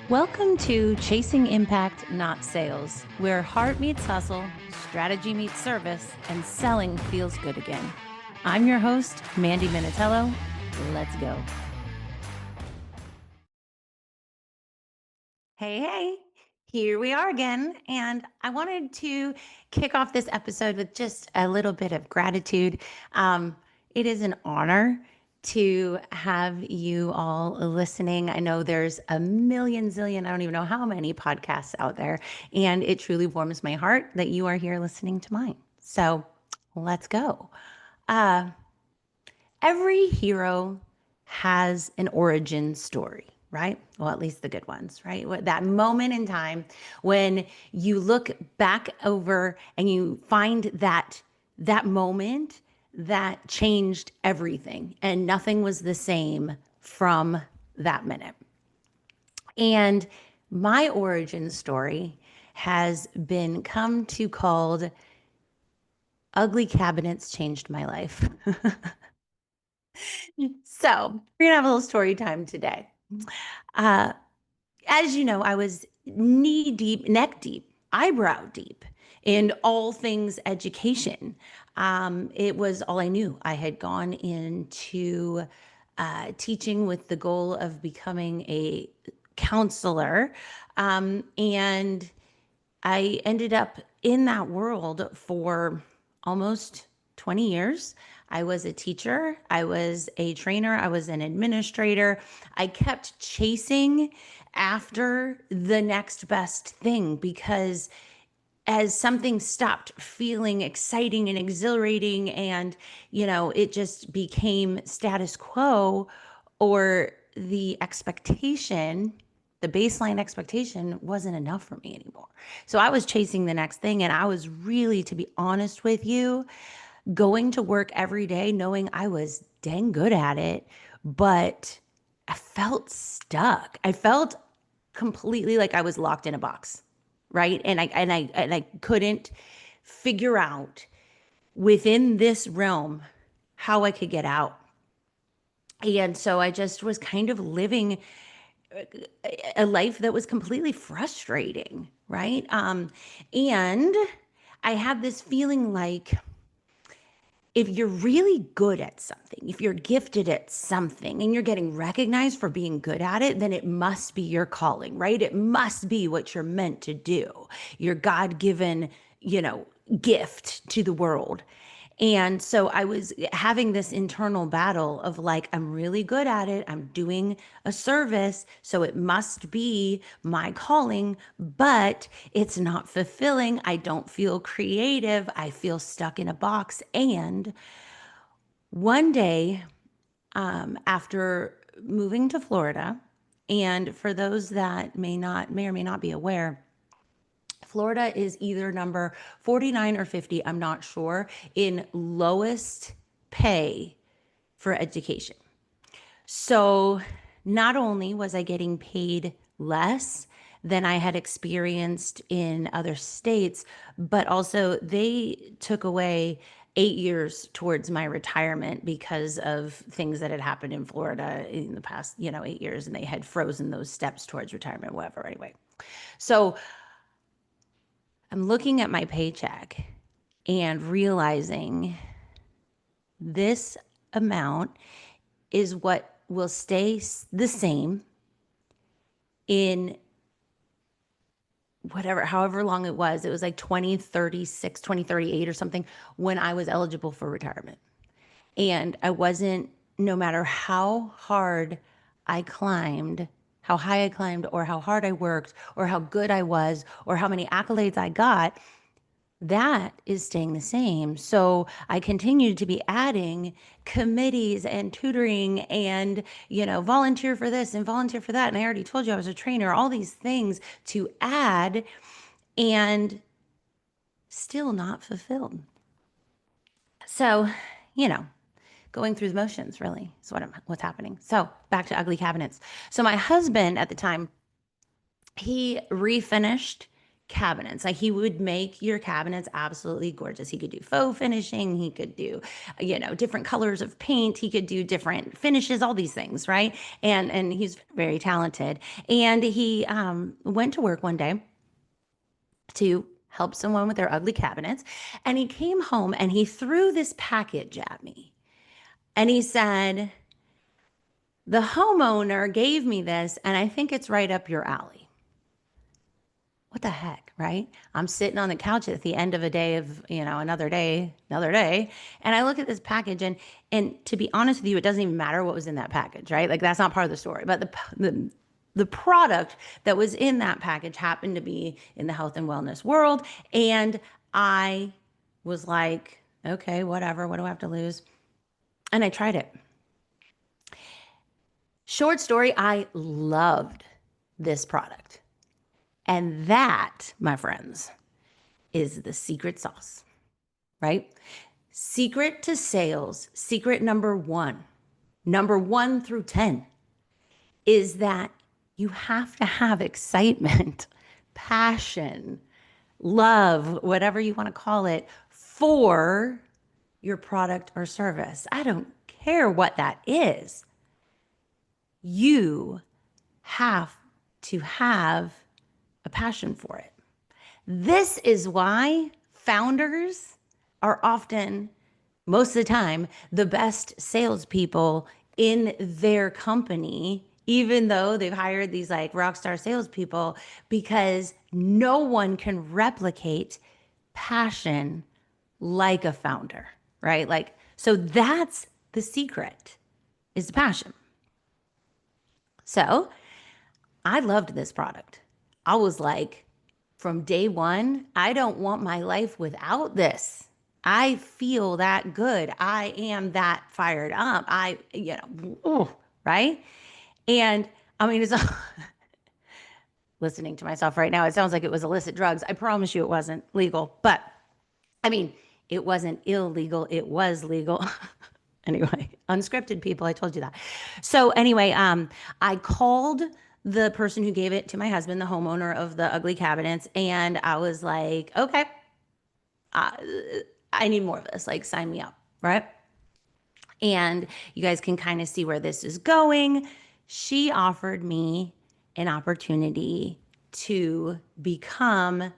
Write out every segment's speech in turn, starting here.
Welcome to Chasing Impact, Not Sales, where heart meets hustle, strategy meets service, and selling feels good again. I'm your host, Mandy Minitello. Let's go. Hey, here we are again. And I wanted to kick off this episode with just a little bit of gratitude. It is an honor to have you all listening. I know there's a million zillion, I don't even know how many podcasts out there, and it truly warms my heart that you are here listening to mine. So let's go. Uh, every hero has an origin story, right? Well, at least the good ones, right? That moment in time when you look back over and you find that moment that changed everything and nothing was the same from that minute. And my origin story has been come to called Ugly Cabinets Changed My Life. So we're gonna have a little story time today. Uh, as you know, I was knee deep, neck deep, eyebrow deep in all things education. It was all I knew. I had gone into teaching with the goal of becoming a counselor. And I ended up in that world for almost 20 years. I was a teacher, I was a trainer, I was an administrator. I kept chasing after the next best thing because as something stopped feeling exciting and exhilarating and it just became status quo, or the baseline expectation wasn't enough for me anymore. So I was chasing the next thing, and I was really, to be honest with you, going to work every day knowing I was dang good at it, but I felt stuck. I felt completely like I was locked in a box, right? And I couldn't figure out within this realm how I could get out. And so I just was kind of living a life that was completely frustrating, right? And I had this feeling like if you're really good at something, if you're gifted at something and you're getting recognized for being good at it, then it must be your calling, right? It must be what you're meant to do, your God given, gift to the world. And so I was having this internal battle of like, I'm really good at it. I'm doing a service. So it must be my calling, but it's not fulfilling. I don't feel creative. I feel stuck in a box. And one day, after moving to Florida, and for those that may or may not be aware, Florida is either number 49 or 50, I'm not sure, in lowest pay for education. So not only was I getting paid less than I had experienced in other states, but also they took away 8 years towards my retirement because of things that had happened in Florida in the past, 8 years, and they had frozen those steps towards retirement, whatever. Anyway, so I'm looking at my paycheck and realizing this amount is what will stay the same in however long it was. It was like 2036, 2038 or something when I was eligible for retirement. And I wasn't, no matter how hard I climbed, how high I climbed, or how hard I worked, or how good I was, or how many accolades I got, that is staying the same. So I continued to be adding committees and tutoring and, volunteer for this and volunteer for that. And I already told you I was a trainer, all these things to add, and still not fulfilled. So, going through the motions really is what's happening. So back to ugly cabinets. So my husband at the time, he refinished cabinets. Like he would make your cabinets absolutely gorgeous. He could do faux finishing. He could do, different colors of paint. He could do different finishes, all these things, right? And he's very talented. And he went to work one day to help someone with their ugly cabinets. And he came home and he threw this package at me. And he said, the homeowner gave me this, and I think it's right up your alley. What the heck, right? I'm sitting on the couch at the end of a day of, another day, and I look at this package, and to be honest with you, it doesn't even matter what was in that package, right? Like that's not part of the story. But the product that was in that package happened to be in the health and wellness world, and I was like, okay, whatever. What do I have to lose? And I tried it. Short story, I loved this product. And that, my friends, is the secret sauce, right? Secret to sales, secret number one through 10, is that you have to have excitement, passion, love, whatever you want to call it, for your product or service. I don't care what that is. You have to have a passion for it. This is why founders are often, most of the time, the best salespeople in their company, even though they've hired these like rock star salespeople, because no one can replicate passion like a founder, right? Like, so that's the secret, is the passion. So I loved this product. I was like, from day one, I don't want my life without this. I feel that good. I am that fired up. Right? And I mean, it's listening to myself right now. It sounds like it was illicit drugs. I promise you it wasn't legal, but I mean, it wasn't illegal. It was legal. Anyway, unscripted people, I told you that. So anyway, I called the person who gave it to my husband, the homeowner of the ugly cabinets, and I was like, okay, I need more of this. Like, sign me up, right? And you guys can kind of see where this is going. She offered me an opportunity to become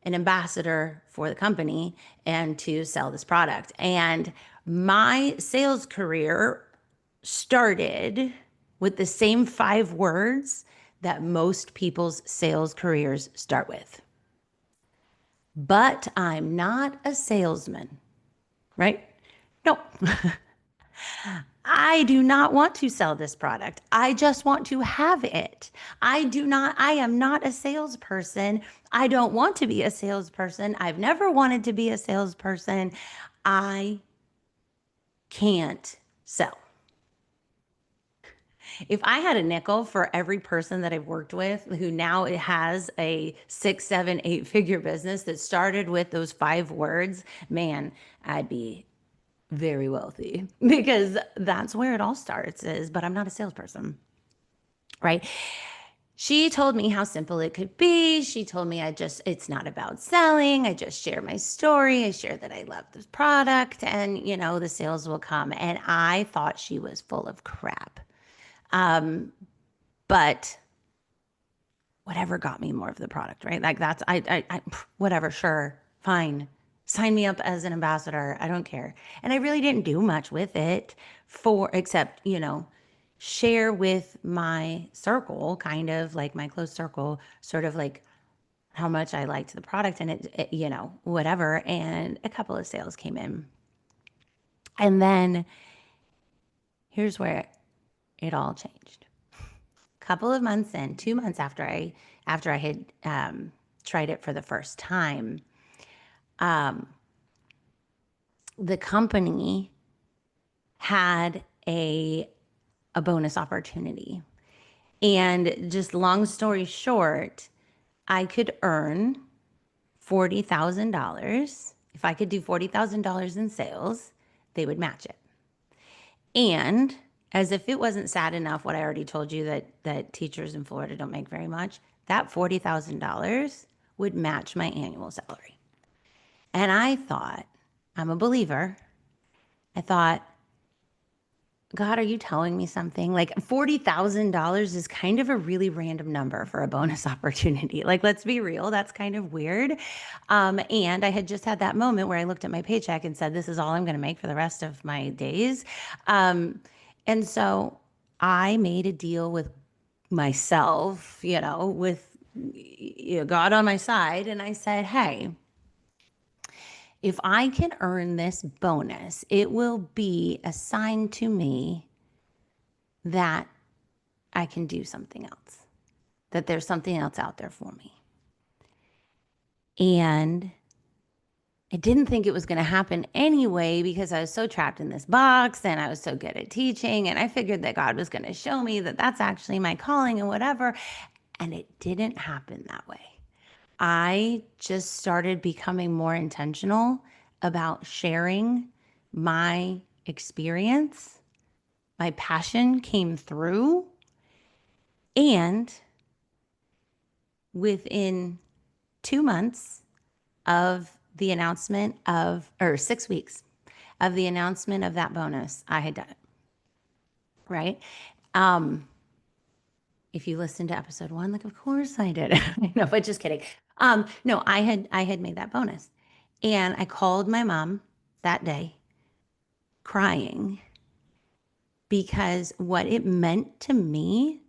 an ambassador for the company and to sell this product. And my sales career started with the same 5 words that most people's sales careers start with. But I'm not a salesman, right? No. I do not want to sell this product. I just want to have it. I am not a salesperson. I don't want to be a salesperson. I've never wanted to be a salesperson. I can't sell. If I had a nickel for every person that I've worked with who now has a 6, 7, 8-figure business that started with those 5 words, man, I'd be very wealthy, because that's where it all starts but I'm not a salesperson, right? She told me how simple it could be. She told me it's not about selling. I just share my story. I share that I love this product, and the sales will come. And I thought she was full of crap. But whatever got me more of the product, right? Like that's, whatever, sure, fine. Sign me up as an ambassador. I don't care. And I really didn't do much with it except, share with my circle, kind of like my close circle, sort of like how much I liked the product, and whatever. And a couple of sales came in. And then here's where it all changed. Couple of months in, 2 months after I had tried it for the first time, the company had a bonus opportunity. And just long story short, I could earn $40,000. If I could do $40,000 in sales, they would match it. And as if it wasn't sad enough, what I already told you, that teachers in Florida don't make very much, that $40,000 would match my annual salary. And I thought, I'm a believer. I thought, God, are you telling me something? Like $40,000 is kind of a really random number for a bonus opportunity. Like, let's be real, that's kind of weird. And I had just had that moment where I looked at my paycheck and said, this is all I'm going to make for the rest of my days. And so I made a deal with myself, with God on my side. And I said, hey, if I can earn this bonus, it will be a sign to me that I can do something else, that there's something else out there for me. And I didn't think it was going to happen anyway because I was so trapped in this box and I was so good at teaching. And I figured that God was going to show me that that's actually my calling and whatever. And it didn't happen that way. I just started becoming more intentional about sharing my experience. My passion came through. And within 2 months of the announcement or 6 weeks of the announcement of that bonus, I had done it. Right? If you listen to episode 1, like, of course I did. No, but just kidding. No, I had made that bonus. And I called my mom that day crying because what it meant to me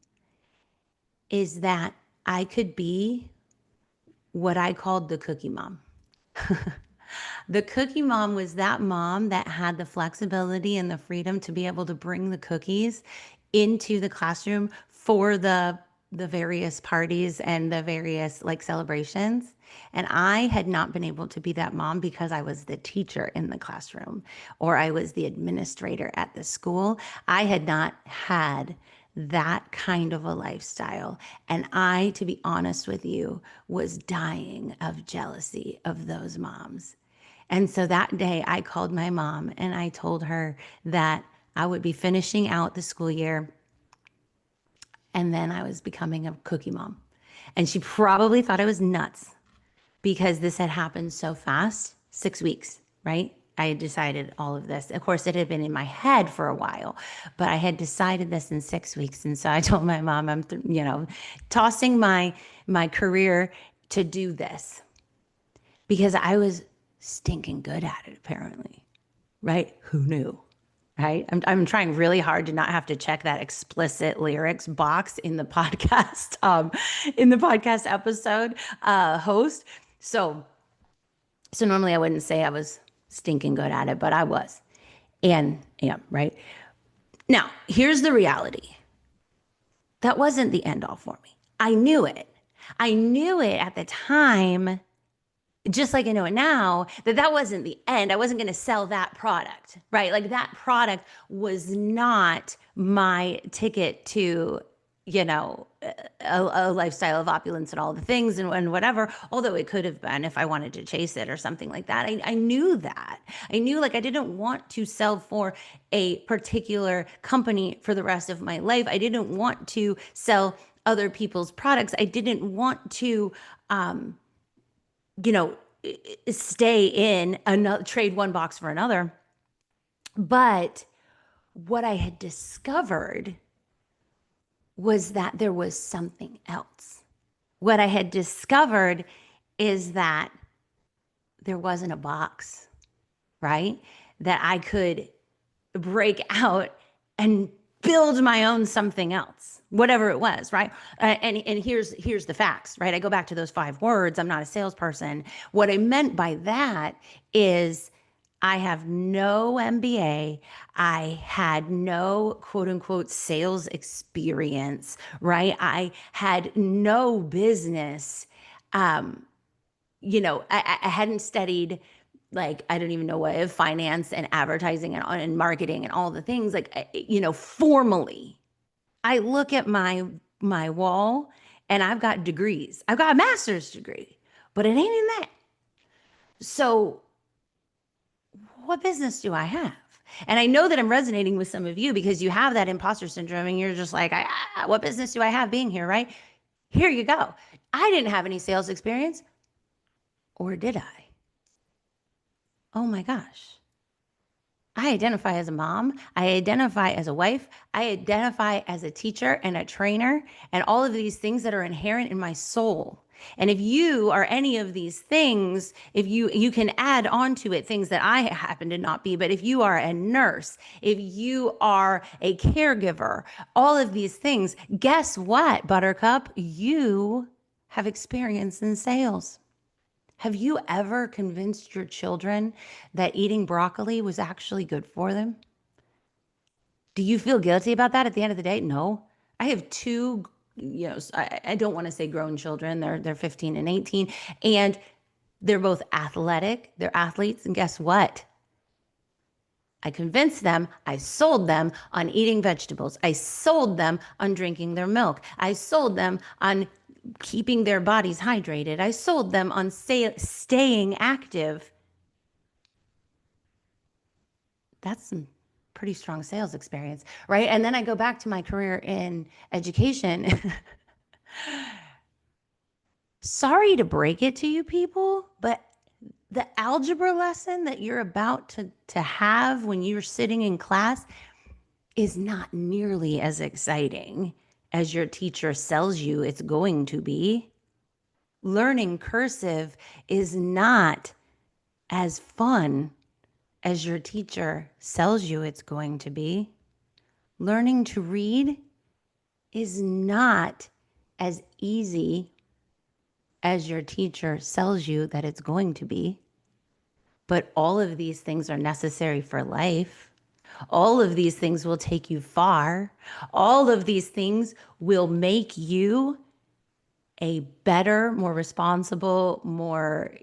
is that I could be what I called the cookie mom. The cookie mom was that mom that had the flexibility and the freedom to be able to bring the cookies into the classroom for the various parties and the various like celebrations. And I had not been able to be that mom because I was the teacher in the classroom or I was the administrator at the school. I had not had that kind of a lifestyle. And I, to be honest with you, was dying of jealousy of those moms. And so that day I called my mom and I told her that I would be finishing out the school year and then I was becoming a cookie mom. And she probably thought I was nuts because this had happened so fast, 6 weeks, right? I had decided all of this. Of course, it had been in my head for a while, but I had decided this in 6 weeks. And so I told my mom, I'm, tossing my career to do this because I was stinking good at it, apparently, right? Who knew? Right? I'm trying really hard to not have to check that explicit lyrics box in the podcast, episode host. So normally I wouldn't say I was stinking good at it, but I was. And yeah, right. Now, here's the reality. That wasn't the end all for me. I knew it. I knew it at the time, just like I know it now, that wasn't the end. I wasn't going to sell that product, right? Like that product was not my ticket to, a lifestyle of opulence and all the things and whatever, although it could have been if I wanted to chase it or something like that. I knew that. I knew like I didn't want to sell for a particular company for the rest of my life. I didn't want to sell other people's products. I didn't want to, stay in another, trade one box for another. But what I had discovered was that there was something else. What I had discovered is that there wasn't a box, right? That I could break out and build my own something else, whatever it was, right? And here's the facts, right? I go back to those 5 words. I'm not a salesperson. What I meant by that is I have no MBA. I had no quote unquote sales experience, right? I had no business. I hadn't studied, like, I don't even know what, finance and advertising and marketing and all the things, like, formally. I look at my wall and I've got degrees. I've got a master's degree, but it ain't in that. So what business do I have? And I know that I'm resonating with some of you because you have that imposter syndrome and you're just like, what business do I have being here, right? Here you go. I didn't have any sales experience. Or did I? Oh my gosh. I identify as a mom. I identify as a wife. I identify as a teacher and a trainer and all of these things that are inherent in my soul. And if you are any of these things, if you can add on to it things that I happen to not be, but if you are a nurse, if you are a caregiver, all of these things, guess what, Buttercup? You have experience in sales. Have you ever convinced your children that eating broccoli was actually good for them? Do you feel guilty about that at the end of the day? No. I have two, I don't want to say grown children. They're 15 and 18, and they're both athletic. They're athletes, and guess what? I convinced them, I sold them on eating vegetables. I sold them on drinking their milk. I sold them on keeping their bodies hydrated. I sold them on staying active. That's some pretty strong sales experience, right? And then I go back to my career in education. Sorry to break it to you people, but the algebra lesson that you're about to have when you're sitting in class is not nearly as exciting as your teacher sells you it's going to be. Learning cursive is not as fun as your teacher sells you it's going to be. Learning to read is not as easy as your teacher sells you that it's going to be. But all of these things are necessary for life. All of these things will take you far. All of these things will make you a better, more responsible, more,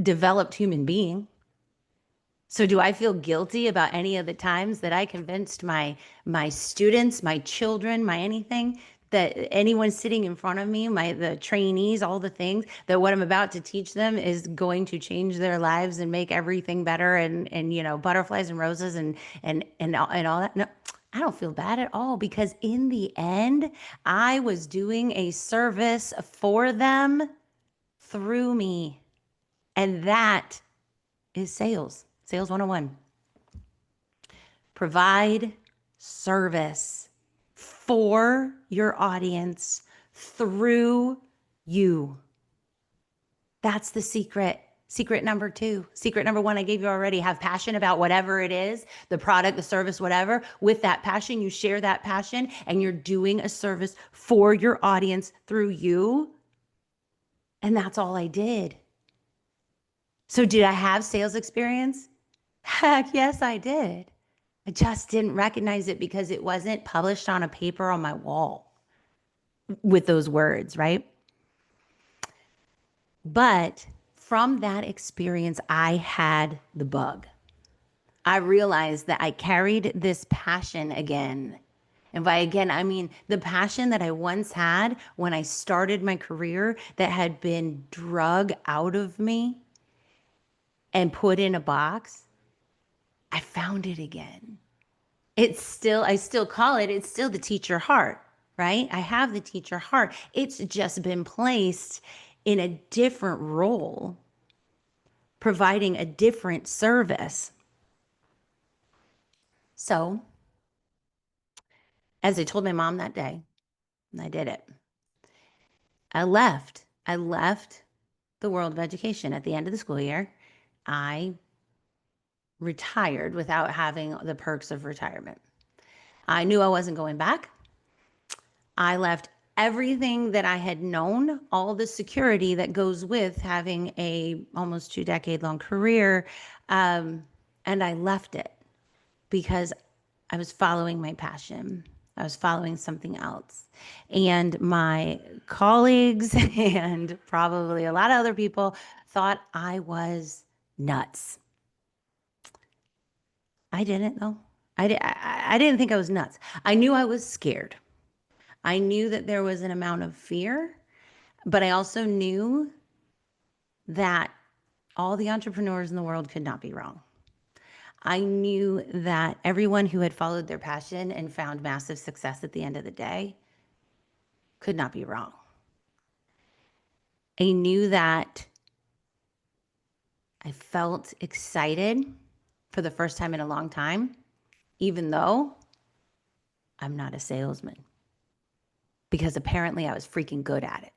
developed human being. So do I feel guilty about any of the times that I convinced my students, my children, my anything, that anyone sitting in front of me, the trainees, all the things, that what I'm about to teach them is going to change their lives and make everything better and butterflies and roses and all that? No, I don't feel bad at all, because in the end, I was doing a service for them through me. And that is sales. Sales 101. Provide service for your audience through you. That's the secret. Secret number 2. Secret number 1, I gave you already. Have passion about whatever it is, the product, the service, whatever. With that passion, you share that passion and you're doing a service for your audience through you. And that's all I did. So did I have sales experience? Heck yes, I did. I just didn't recognize it because it wasn't published on a paper on my wall with those words, right? But from that experience, I had the bug. I realized that I carried this passion again. And by again, I mean the passion that I once had when I started my career that had been drug out of me and put in a box. I found it again. I still call it, it's still the teacher heart, right? I have the teacher heart. It's just been placed in a different role, providing a different service. So, as I told my mom that day, and I did it, I left. I left the world of education at the end of the school year. I retired without having the perks of retirement. I knew I wasn't going back. I left everything that I had known, all the security that goes with having a almost 2-decade long career, and I left it because I was following my passion. I was following something else. And my colleagues and probably a lot of other people thought I was nuts. I didn't though. I didn't think I was nuts. I knew I was scared. I knew that there was an amount of fear, but I also knew that all the entrepreneurs in the world could not be wrong. I knew that everyone who had followed their passion and found massive success at the end of the day could not be wrong. I knew that I felt excited for the first time in a long time, even though I'm not a salesman, because apparently I was freaking good at it.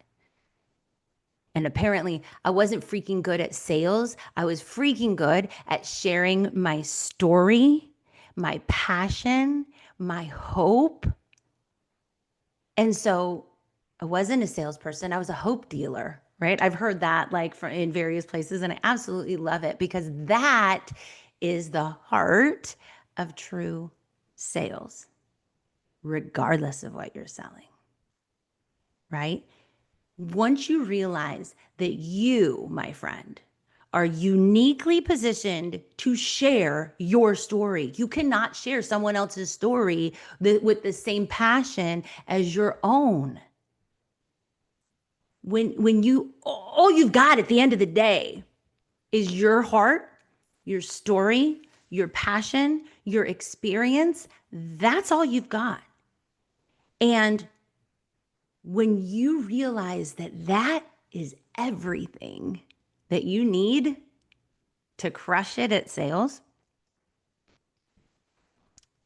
And apparently I wasn't freaking good at sales. I was freaking good at sharing my story, my passion, my hope. And so I wasn't a salesperson. I was a hope dealer, right? I've heard that in various places, and I absolutely love it because that is the heart of true sales, regardless of what you're selling, right? Once you realize that you, my friend, are uniquely positioned to share your story. You cannot share someone else's story with the same passion as your own. When you, all you've got at the end of the day is your heart, your story, your passion, your experience. That's all you've got. And when you realize that that is everything that you need to crush it at sales,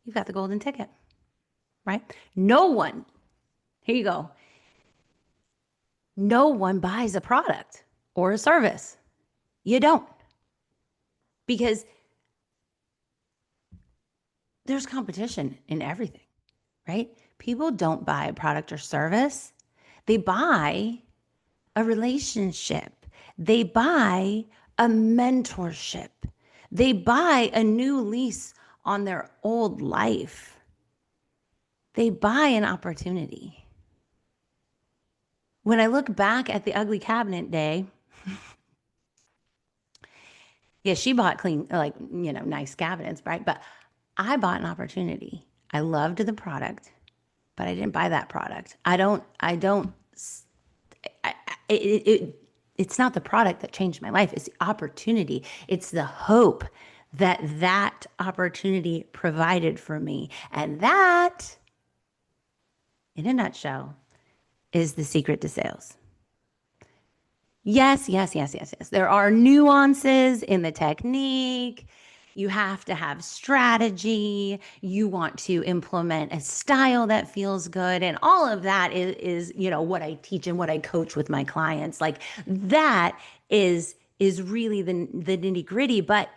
you've got the golden ticket, right? No one, here you go. No one buys a product or a service. You don't. Because there's competition in everything, right? People don't buy a product or service. They buy a relationship. They buy a mentorship. They buy a new lease on their old life. They buy an opportunity. When I look back at the ugly cabinet day, yeah, she bought clean, nice cabinets, right? But I bought an opportunity. I loved the product, but I didn't buy that product. It's not the product that changed my life. It's the opportunity. It's the hope that opportunity provided for me. And that, in a nutshell, is the secret to sales. Yes. There are nuances in the technique. You have to have strategy. You want to implement a style that feels good. And all of that is what I teach and what I coach with my clients. Like that is really the nitty gritty. But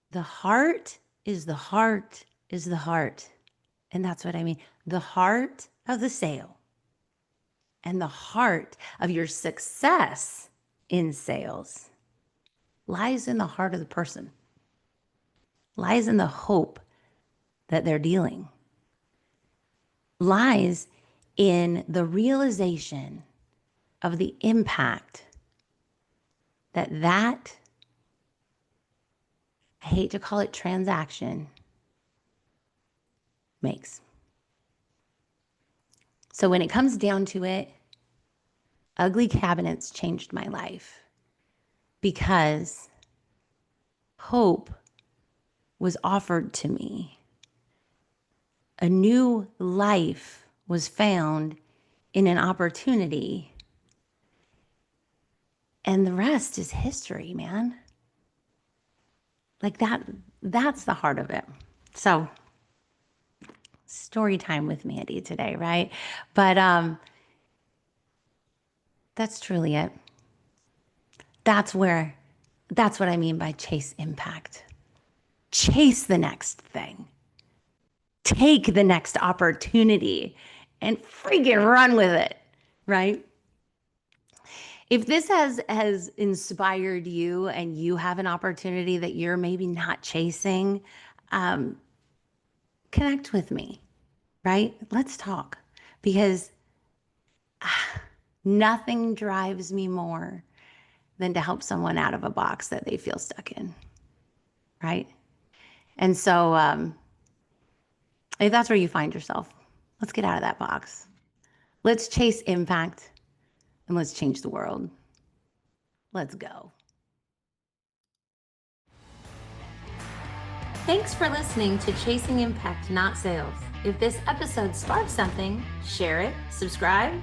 the heart is the heart is the heart. And that's what I mean. The heart of the sale and the heart of your success in sales lies in the heart of the person, lies in the hope that they're dealing, lies in the realization of the impact that I hate to call it transaction, makes. So when it comes down to it, ugly cabinets changed my life because hope was offered to me. A new life was found in an opportunity. And the rest is history, man. Like that's the heart of it. So, story time with Mandy today, right? But that's truly it. That's what I mean by chase impact. Chase the next thing. Take the next opportunity and freaking run with it, right? If this has inspired you and you have an opportunity that you're maybe not chasing, connect with me, right? Let's talk, because nothing drives me more than to help someone out of a box that they feel stuck in, right? And so if that's where you find yourself, let's get out of that box. Let's chase impact and let's change the world. Let's go. Thanks for listening to Chasing Impact, Not Sales. If this episode sparked something, share it, subscribe,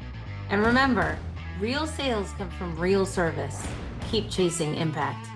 and remember, real sales come from real service. Keep chasing impact.